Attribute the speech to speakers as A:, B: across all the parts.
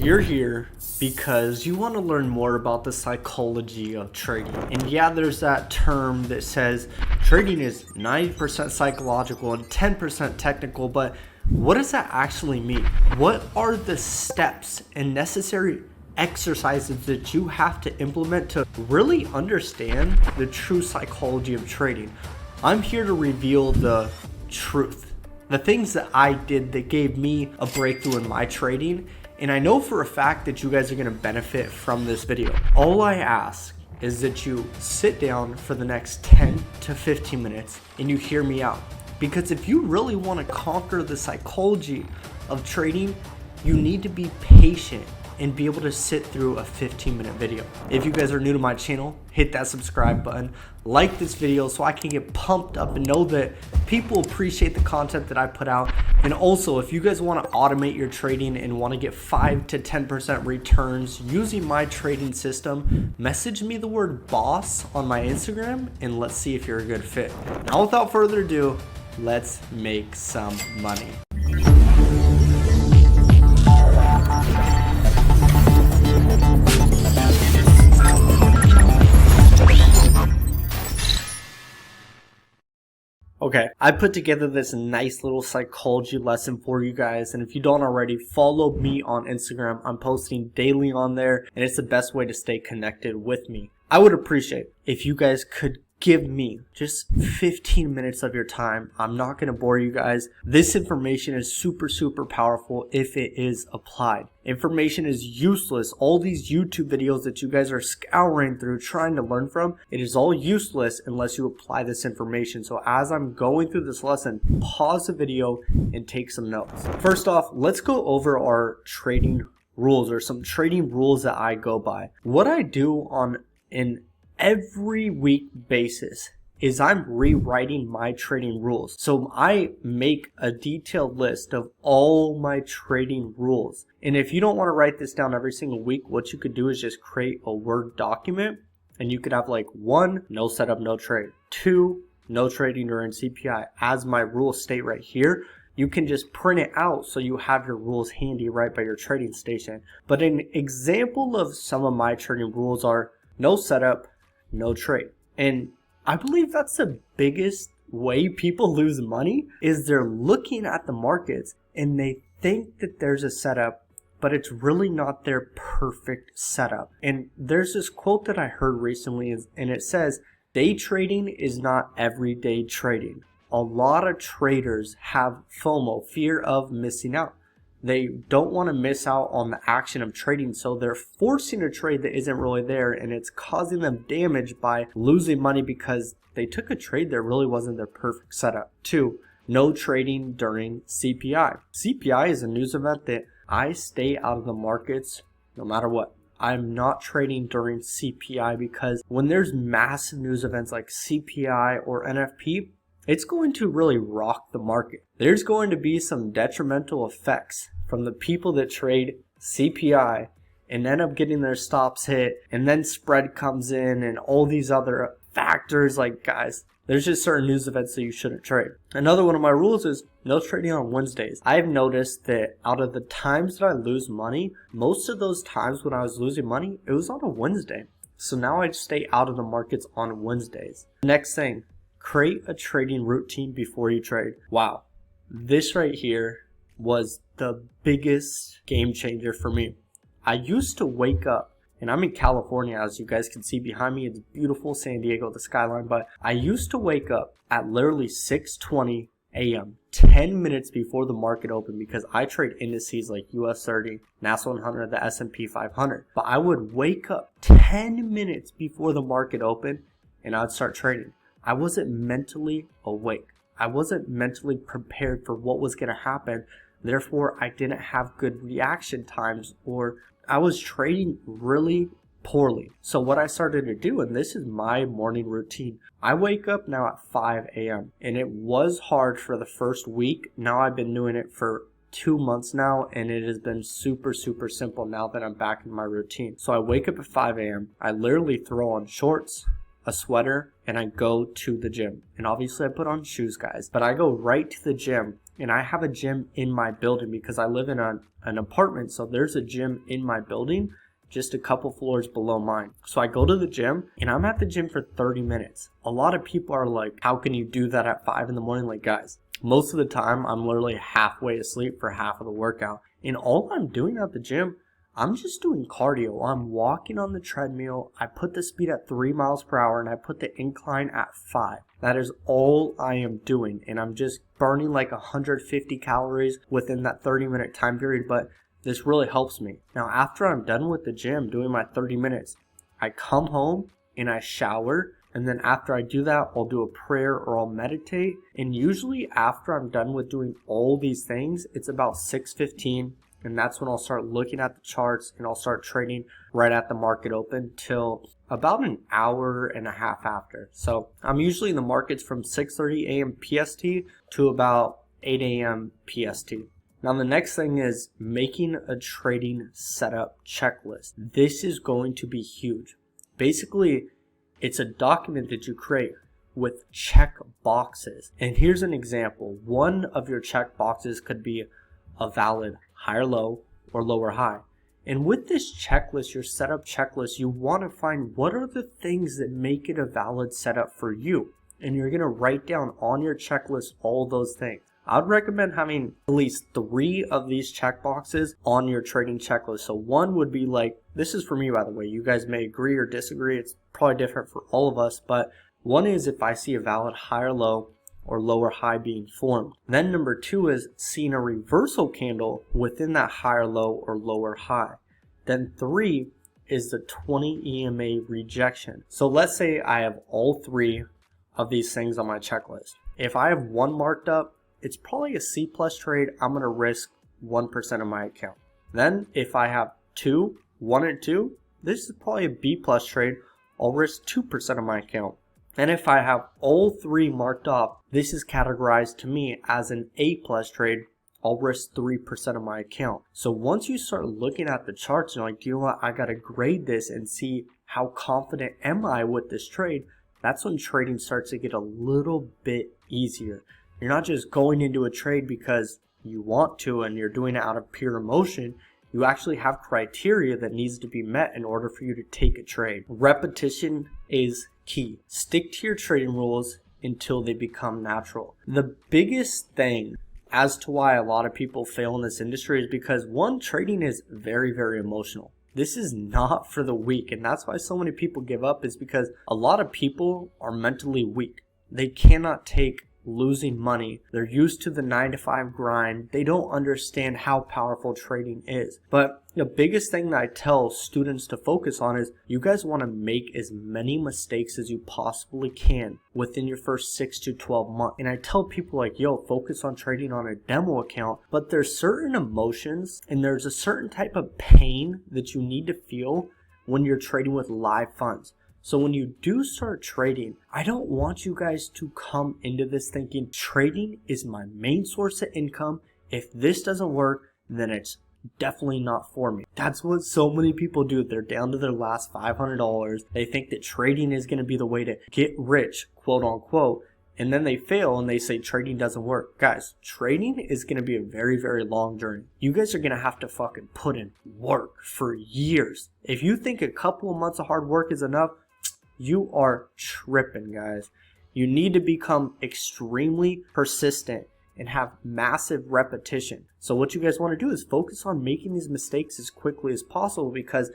A: You're here because you want to learn more about the psychology of trading. And yeah, there's that term that says trading is 90% psychological and 10% technical, but what does that actually mean? What are the steps and necessary exercises that you have to implement to really understand the true psychology of trading? I'm here to reveal the truth, the things that I did that gave me a breakthrough in my trading. And I know for a fact that you guys are gonna benefit from this video. All I ask is that you sit down for the next 10 to 15 minutes and you hear me out. Because if you really wanna conquer the psychology of trading, you need to be patient and be able to sit through a 15-minute video. If you guys are new to my channel, hit that subscribe button, like this video so I can get pumped up and know that people appreciate the content that I put out. And also, if you guys want to automate your trading and want to get 5 to 10% returns using my trading system, message me the word boss on my Instagram and let's see if you're a good fit. Now, without further ado, let's make some money. Okay, I put together this nice little psychology lesson for you guys, and if you don't already, follow me on Instagram. I'm posting daily on there, and it's the best way to stay connected with me. I would appreciate if you guys could give me just 15 minutes of your time. I'm not going to bore you guys. This information is super powerful if it is applied. Information is useless. All these YouTube videos that you guys are scouring through trying to learn from, it is all useless unless you apply this information. So as I'm going through this lesson, pause the video and take some notes. First off, let's go over our trading rules, or some trading rules that I go by. What I do on an every week basis is I'm rewriting my trading rules. So I make a detailed list of all my trading rules. And if you don't want to write this down every single week, what you could do is just create a Word document, and you could have like 1, no setup, no trade. 2, no trading during CPI. As my rules state right here, you can just print it out so you have your rules handy right by your trading station. But an example of some of my trading rules are no setup, no trade. And I believe that's the biggest way people lose money, is they're looking at the markets and they think that there's a setup, but it's really not their perfect setup. And there's this quote that I heard recently, and it says, day trading is not everyday trading. A lot of traders have FOMO, fear of missing out. They don't want to miss out on the action of trading, so they're forcing a trade that isn't really there, and it's causing them damage by losing money because they took a trade that really wasn't their perfect setup. 2, no trading during CPI. CPI is a news event that I stay out of the markets no matter what. I'm not trading during CPI because when there's massive news events like CPI or NFP, it's going to really rock the market. There's going to be some detrimental effects from the people that trade CPI and end up getting their stops hit, and then spread comes in and all these other factors. Like, guys, there's just certain news events that you shouldn't trade. Another one of my rules is no trading on Wednesdays. I've noticed that out of the times that I lose money, most of those times when I was losing money, it was on a Wednesday. So now I stay out of the markets on Wednesdays. Next thing, create a trading routine before you trade. Wow, this right here was the biggest game changer for me. I used to wake up, and I'm in California, as you guys can see behind me. It's beautiful San Diego, the skyline, but I used to wake up at literally 6:20 a.m., 10 minutes before the market opened, because I trade indices like US 30, NASDAQ 100, the S&P 500. But I would wake up 10 minutes before the market opened and I'd start trading. I wasn't mentally awake. I wasn't mentally prepared for what was going to happen. Therefore, I didn't have good reaction times, or I was trading really poorly. So what I started to do, and this is my morning routine, I wake up now at 5 a.m. and it was hard for the first week. Now I've been doing it for 2 months now, and it has been super simple now that I'm back in my routine. So I wake up at 5 a.m. I literally throw on shorts, a sweater, and I go to the gym. And obviously I put on shoes, guys, but I go right to the gym and I have a gym in my building because I live in an apartment, so there's a gym in my building just a couple floors below mine. So I go to the gym and I'm at the gym for 30 minutes. A lot of people are like, how can you do that at 5 in the morning? Like, guys, most of the time I'm literally halfway asleep for half of the workout. And all I'm doing at the gym, I'm just doing cardio. I'm walking on the treadmill. I put the speed at 3 miles per hour and I put the incline at 5. That is all I am doing. And I'm just burning like 150 calories within that 30-minute time period. But this really helps me. Now, after I'm done with the gym doing my 30 minutes, I come home and I shower. And then after I do that, I'll do a prayer or I'll meditate. And usually after I'm done with doing all these things, it's about 6:15. And that's when I'll start looking at the charts and I'll start trading right at the market open till about an hour and a half after. So I'm usually in the markets from 6:30 a.m. PST to about 8 a.m. PST. Now the next thing is making a trading setup checklist. This is going to be huge. Basically, it's a document that you create with check boxes. And here's an example. One of your check boxes could be a valid higher low or lower high. And with this checklist, your setup checklist, you want to find what are the things that make it a valid setup for you. And you're going to write down on your checklist all those things. I'd recommend having at least 3 of these check boxes on your trading checklist. So one would be like, this is for me, by the way. You guys may agree or disagree. It's probably different for all of us. But one is if I see a valid higher low or lower high being formed. Then number 2 is seeing a reversal candle within that higher low or lower high. Then 3 is the 20 EMA rejection. So let's say I have all 3 of these things on my checklist. If I have one marked up, it's probably a C plus trade. I'm going to risk 1% of my account. Then if I have 1 and 2, this is probably a B plus trade. I'll risk 2% of my account. And if I have all 3 marked off, this is categorized to me as an A plus trade. I'll risk 3% of my account. So once you start looking at the charts, you're like, do you know what? I got to grade this and see how confident am I with this trade. That's when trading starts to get a little bit easier. You're not just going into a trade because you want to and you're doing it out of pure emotion. You actually have criteria that needs to be met in order for you to take a trade. Repetition is key. Stick to your trading rules until they become natural. The biggest thing as to why a lot of people fail in this industry is because one, trading is very, very emotional. This is not for the weak, and that's why so many people give up, is because a lot of people are mentally weak. They cannot take losing money. They're used to the 9-to-5 grind. They don't understand how powerful trading is. But the biggest thing that I tell students to focus on is you guys want to make as many mistakes as you possibly can within your first 6 to 12 months. And I tell people like, yo, focus on trading on a demo account, but there's certain emotions and there's a certain type of pain that you need to feel when you're trading with live funds. So when you do start trading, I don't want you guys to come into this thinking trading is my main source of income. If this doesn't work, then it's definitely not for me. That's what so many people do. They're down to their last $500. They think that trading is going to be the way to get rich, quote unquote. And then they fail and they say trading doesn't work. Guys, trading is going to be a very, very long journey. You guys are going to have to fucking put in work for years. If you think a couple of months of hard work is enough, you are tripping, guys. You need to become extremely persistent and have massive repetition. So what you guys want to do is focus on making these mistakes as quickly as possible, because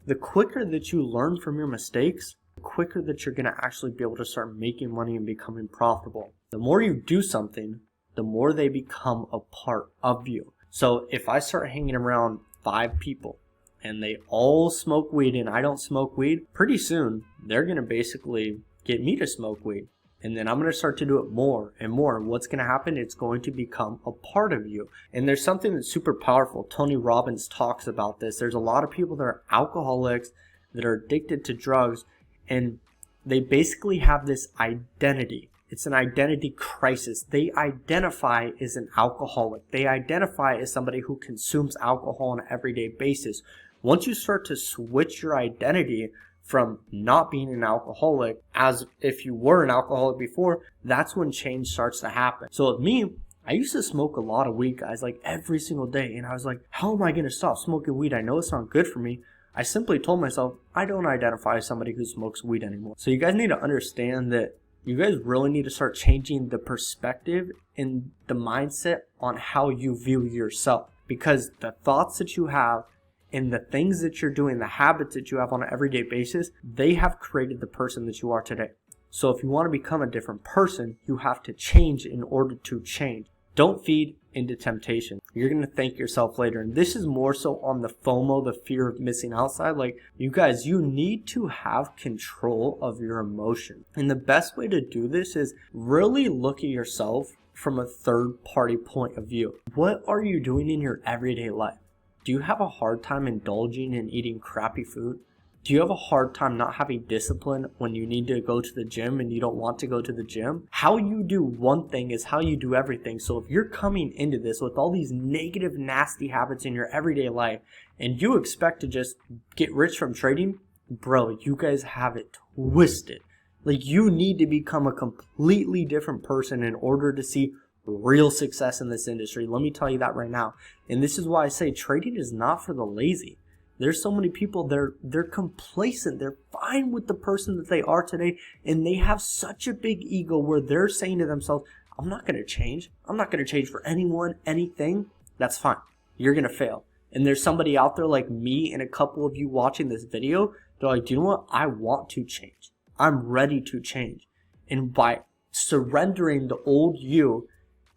A: the quicker that you learn from your mistakes, the quicker that you're going to actually be able to start making money and becoming profitable. The more you do something, the more they become a part of you. So if I start hanging around 5 people, and they all smoke weed and I don't smoke weed, pretty soon they're going to basically get me to smoke weed. And then I'm going to start to do it more and more. And what's going to happen? It's going to become a part of you. And there's something that's super powerful. Tony Robbins talks about this. There's a lot of people that are alcoholics, that are addicted to drugs, and they basically have this identity. It's an identity crisis. They identify as an alcoholic. They identify as somebody who consumes alcohol on an everyday basis. Once you start to switch your identity from not being an alcoholic as if you were an alcoholic before, that's when change starts to happen. So with me, I used to smoke a lot of weed, guys, like every single day. And I was like, how am I going to stop smoking weed? I know it's not good for me. I simply told myself, I don't identify as somebody who smokes weed anymore. So you guys need to understand that you guys really need to start changing the perspective and the mindset on how you view yourself. Because the thoughts that you have and the things that you're doing, the habits that you have on an everyday basis, they have created the person that you are today. So if you want to become a different person, you have to change in order to change. Don't feed into temptation. You're going to thank yourself later. And this is more so on the FOMO, the fear of missing out side. Like, you guys, you need to have control of your emotion. And the best way to do this is really look at yourself from a third party point of view. What are you doing in your everyday life? Do you have a hard time indulging in eating crappy food? Do you have a hard time not having discipline when you need to go to the gym and you don't want to go to the gym? How you do one thing is how you do everything. So if you're coming into this with all these negative, nasty habits in your everyday life and you expect to just get rich from trading, bro, you guys have it twisted. Like, you need to become a completely different person in order to see real success in this industry. Let me tell you that right now. And this is why I say trading is not for the lazy. There's so many people, they're complacent. They're fine with the person that they are today. And they have such a big ego where they're saying to themselves, I'm not going to change. I'm not going to change for anyone, anything. That's fine. You're going to fail. And there's somebody out there like me and a couple of you watching this video. They're like, do you know what? I want to change. I'm ready to change. And by surrendering the old you,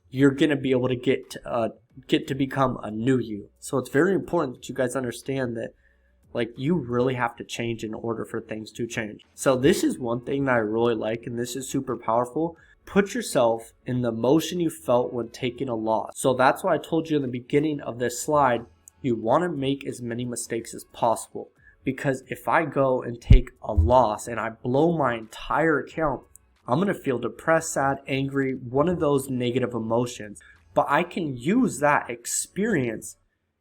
A: you're going to be able to get to become a new you. So it's very important that you guys understand that, like, you really have to change in order for things to change. So this is one thing that I really like, and this is super powerful. Put yourself in the emotion you felt when taking a loss. So that's why I told you in the beginning of this slide, you want to make as many mistakes as possible. Because if I go and take a loss and I blow my entire account, I'm going to feel depressed, sad, angry, one of those negative emotions. But I can use that experience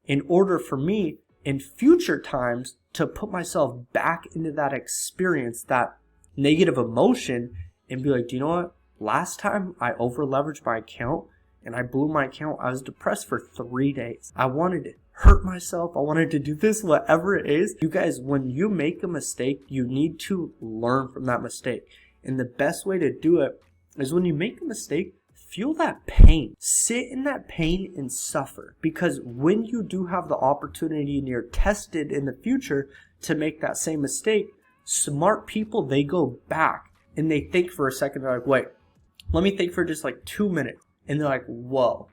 A: in order for me in future times to put myself back into that experience, that negative emotion, and be like, do you know what? Last time I over leveraged my account and I blew my account, I was depressed for 3 days. I wanted to hurt myself. I wanted to do this, whatever it is. You guys, when you make a mistake, you need to learn from that mistake. And the best way to do it is when you make a mistake, feel that pain. Sit in that pain and suffer. Because when you do have the opportunity and you're tested in the future to make that same mistake, smart people, they go back and they think for a second. They're like, wait, let me think for just like 2 minutes. And they're like, whoa,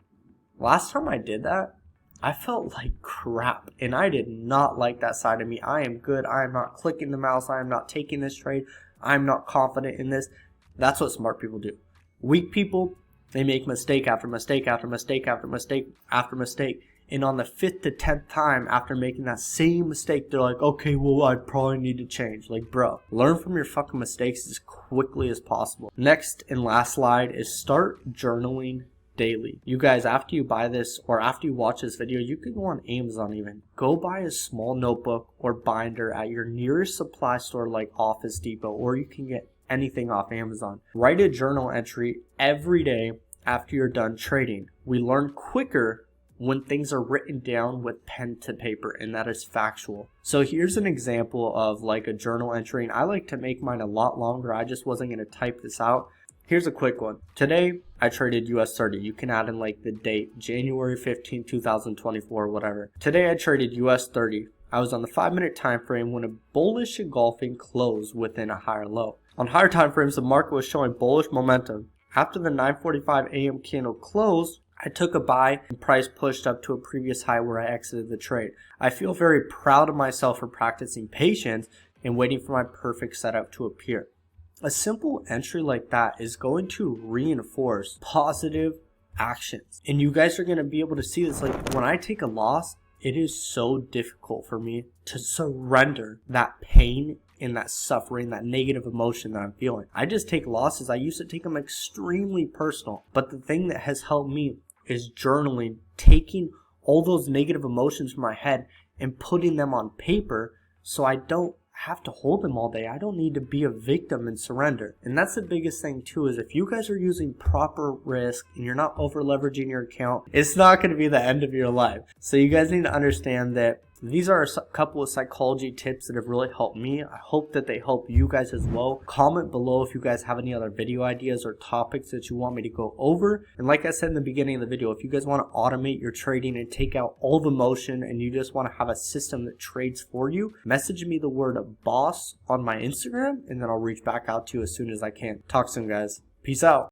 A: last time I did that, I felt like crap. And I did not like that side of me. I am good. I am not clicking the mouse. I am not taking this trade. I'm not confident in this. That's what smart people do. Weak people, they make mistake after mistake after mistake after mistake after mistake. And on the 5th to 10th time after making that same mistake, they're like, okay, well, I probably need to change. Like, bro, learn from your fucking mistakes as quickly as possible. Next and last slide is start journaling daily. You guys, after you buy this or after you watch this video, you can go on Amazon even. Go buy a small notebook or binder at your nearest supply store like Office Depot, or you can get anything off Amazon. Write a journal entry every day after you're done trading. We learn quicker when things are written down with pen to paper, and that is factual. So here's an example of like a journal entry, and I like to make mine a lot longer. I just wasn't going to type this out. Here's a quick one. Today, I traded US 30. You can add in like the date, January 15, 2024, whatever. Today, I traded US 30. I was on the 5-minute time frame when a bullish engulfing closed within a higher low. On higher time frames, the market was showing bullish momentum. After the 9:45 a.m. candle closed, I took a buy and price pushed up to a previous high where I exited the trade. I feel very proud of myself for practicing patience and waiting for my perfect setup to appear. A simple entry like that is going to reinforce positive actions. And you guys are going to be able to see this. Like, when I take a loss, it is so difficult for me to surrender that pain and that suffering, that negative emotion that I'm feeling. I just take losses. I used to take them extremely personal. But the thing that has helped me is journaling, taking all those negative emotions from my head and putting them on paper so I don't have to hold them all day. I don't need to be a victim and surrender. And that's the biggest thing too, is if you guys are using proper risk and you're not over leveraging your account, it's not going to be the end of your life. So you guys need to understand that these are a couple of psychology tips that have really helped me. I hope that they help you guys as well. Comment below if you guys have any other video ideas or topics that you want me to go over. And like I said in the beginning of the video, if you guys want to automate your trading and take out all the motion and you just want to have a system that trades for you, message me the word boss on my Instagram and then I'll reach back out to you as soon as I can. Talk soon, guys. Peace out.